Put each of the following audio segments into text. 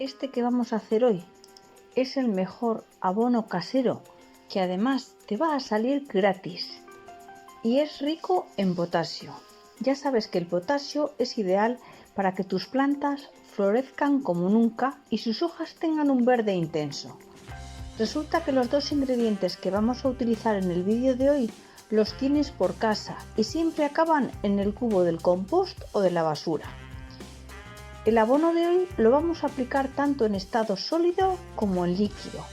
Este que vamos a hacer hoy es el mejor abono casero que además te va a salir gratis y es rico en potasio. Ya sabes que el potasio es ideal para que tus plantas florezcan como nunca y sus hojas tengan un verde intenso. Resulta que los dos ingredientes que vamos a utilizar en el vídeo de hoy los tienes por casa y siempre acaban en el cubo del compost o de la basura. El abono de hoy lo vamos a aplicar tanto en estado sólido como en líquido.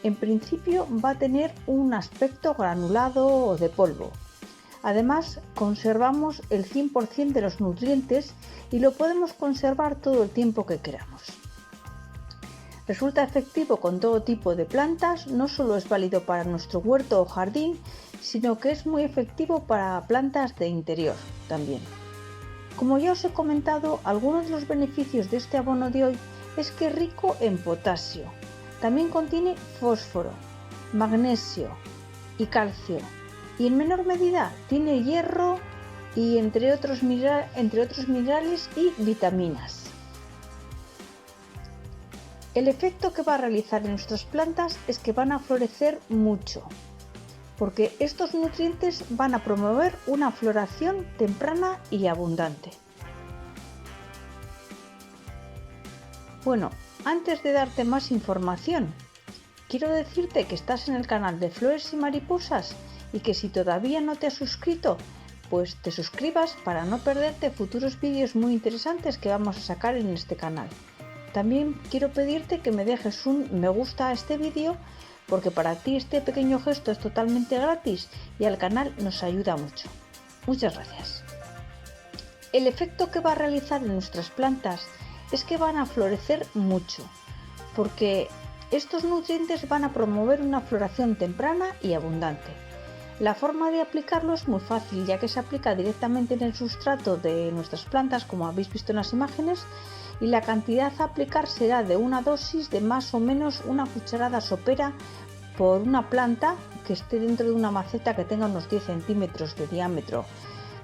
En principio va a tener un aspecto granulado o de polvo. Además, conservamos el 100% de los nutrientes y lo podemos conservar todo el tiempo que queramos. Resulta efectivo con todo tipo de plantas, no solo es válido para nuestro huerto o jardín, sino que es muy efectivo para plantas de interior también. Como ya os he comentado, algunos de los beneficios de este abono de hoy es que es rico en potasio. También contiene fósforo, magnesio y calcio. Y en menor medida tiene hierro y entre otros minerales y vitaminas. El efecto que va a realizar en nuestras plantas es que van a florecer mucho, porque estos nutrientes van a promover una floración temprana y abundante. Bueno, antes de darte más información, quiero decirte que estás en el canal de Flores y Mariposas y que si todavía no te has suscrito, pues te suscribas para no perderte futuros vídeos muy interesantes que vamos a sacar en este canal. También quiero pedirte que me dejes un me gusta a este vídeo porque para ti este pequeño gesto es totalmente gratis y al canal nos ayuda mucho. Muchas gracias. El efecto que va a realizar en nuestras plantas es que van a florecer mucho, porque estos nutrientes van a promover una floración temprana y abundante. La forma de aplicarlo es muy fácil, ya que se aplica directamente en el sustrato de nuestras plantas, como habéis visto en las imágenes, y la cantidad a aplicar será de una dosis de más o menos una cucharada sopera por una planta que esté dentro de una maceta que tenga unos 10 centímetros de diámetro.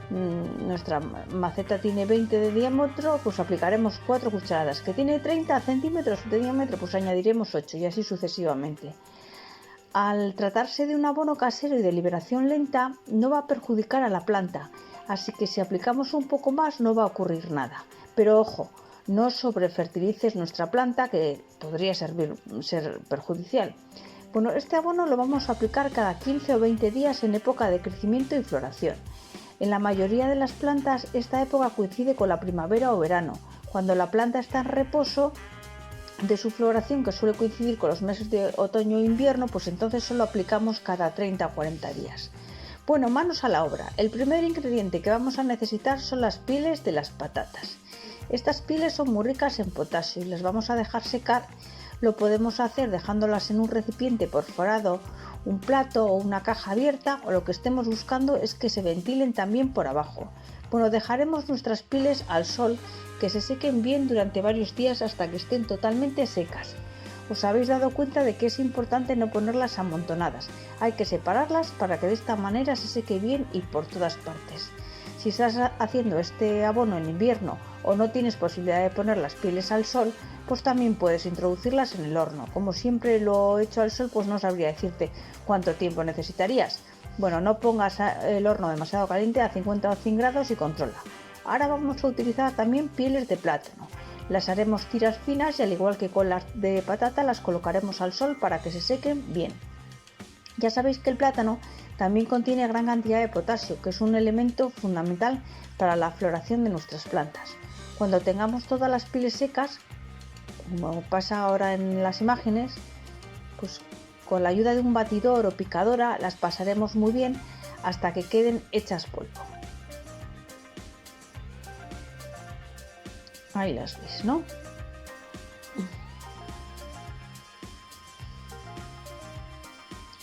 Nuestra maceta tiene 20 de diámetro, pues aplicaremos 4 cucharadas. Que tiene 30 centímetros de diámetro, pues añadiremos 8 y así sucesivamente. Al tratarse de un abono casero y de liberación lenta, no va a perjudicar a la planta, así que si aplicamos un poco más no va a ocurrir nada. Pero ojo, no sobrefertilices nuestra planta, que podría ser perjudicial. Bueno, este abono lo vamos a aplicar cada 15 o 20 días en época de crecimiento y floración. En la mayoría de las plantas esta época coincide con la primavera o verano, cuando la planta está en reposo de su floración, que suele coincidir con los meses de otoño e invierno, pues entonces solo aplicamos cada 30 o 40 días. Bueno, manos a la obra. El primer ingrediente que vamos a necesitar son las pieles de las patatas. Estas pieles son muy ricas en potasio y las vamos a dejar secar. Lo podemos hacer dejándolas en un recipiente perforado, un plato o una caja abierta, o lo que estemos buscando es que se ventilen también por abajo. Bueno, dejaremos nuestras pieles al sol, que se sequen bien durante varios días hasta que estén totalmente secas. Os habéis dado cuenta de que es importante no ponerlas amontonadas. Hay que separarlas para que de esta manera se seque bien y por todas partes. Si estás haciendo este abono en invierno o no tienes posibilidad de poner las pieles al sol, pues también puedes introducirlas en el horno. Como siempre lo he hecho al sol, pues no sabría decirte cuánto tiempo necesitarías. Bueno, no pongas el horno demasiado caliente, a 50 o 100 grados y controla. Ahora vamos a utilizar también pieles de plátano. Las haremos tiras finas y al igual que con las de patata las colocaremos al sol para que se sequen bien. Ya sabéis que el plátano también contiene gran cantidad de potasio, que es un elemento fundamental para la floración de nuestras plantas. Cuando tengamos todas las pieles secas, como pasa ahora en las imágenes, pues con la ayuda de un batidor o picadora las pasaremos muy bien hasta que queden hechas polvo. Ahí las veis, ¿no?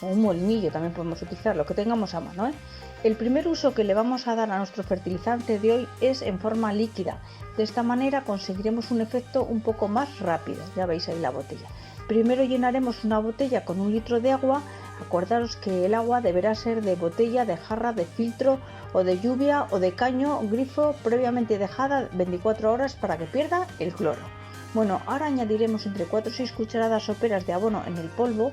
O un molinillo también podemos utilizar, lo que tengamos a mano, ¿eh? El primer uso que le vamos a dar a nuestro fertilizante de hoy es en forma líquida. De esta manera conseguiremos un efecto un poco más rápido. Ya veis ahí la botella. Primero llenaremos una botella con 1 litro de agua. Acordaros que el agua deberá ser de botella, de jarra, de filtro o de lluvia o de caño, grifo, previamente dejada 24 horas para que pierda el cloro. Bueno, ahora añadiremos entre 4 o 6 cucharadas soperas de abono de polvo,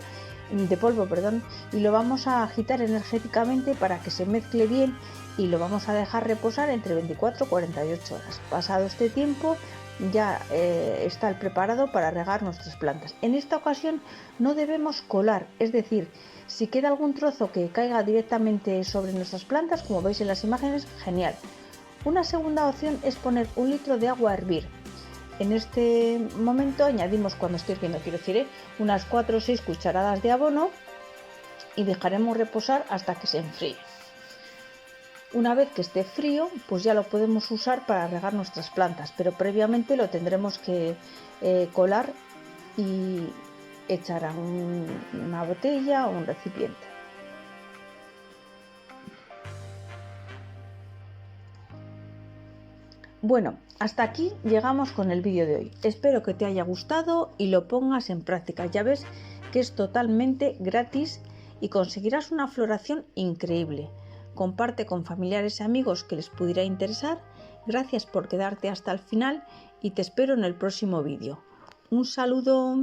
y lo vamos a agitar energéticamente para que se mezcle bien y lo vamos a dejar reposar entre 24 y 48 horas. Pasado este tiempo ya está el preparado para regar nuestras plantas. En esta ocasión no debemos colar, es decir, si queda algún trozo que caiga directamente sobre nuestras plantas, como veis en las imágenes, genial. Una segunda opción es poner 1 litro de agua a hervir. En este momento añadimos, cuando esté hirviendo, unas 4 o 6 cucharadas de abono y dejaremos reposar hasta que se enfríe. Una vez que esté frío, pues ya lo podemos usar para regar nuestras plantas, pero previamente lo tendremos que colar y echar a una botella o un recipiente. Bueno, hasta aquí llegamos con el vídeo de hoy. Espero que te haya gustado y lo pongas en práctica. Ya ves que es totalmente gratis y conseguirás una floración increíble. Comparte con familiares y amigos que les pudiera interesar. Gracias por quedarte hasta el final y te espero en el próximo vídeo. Un saludo.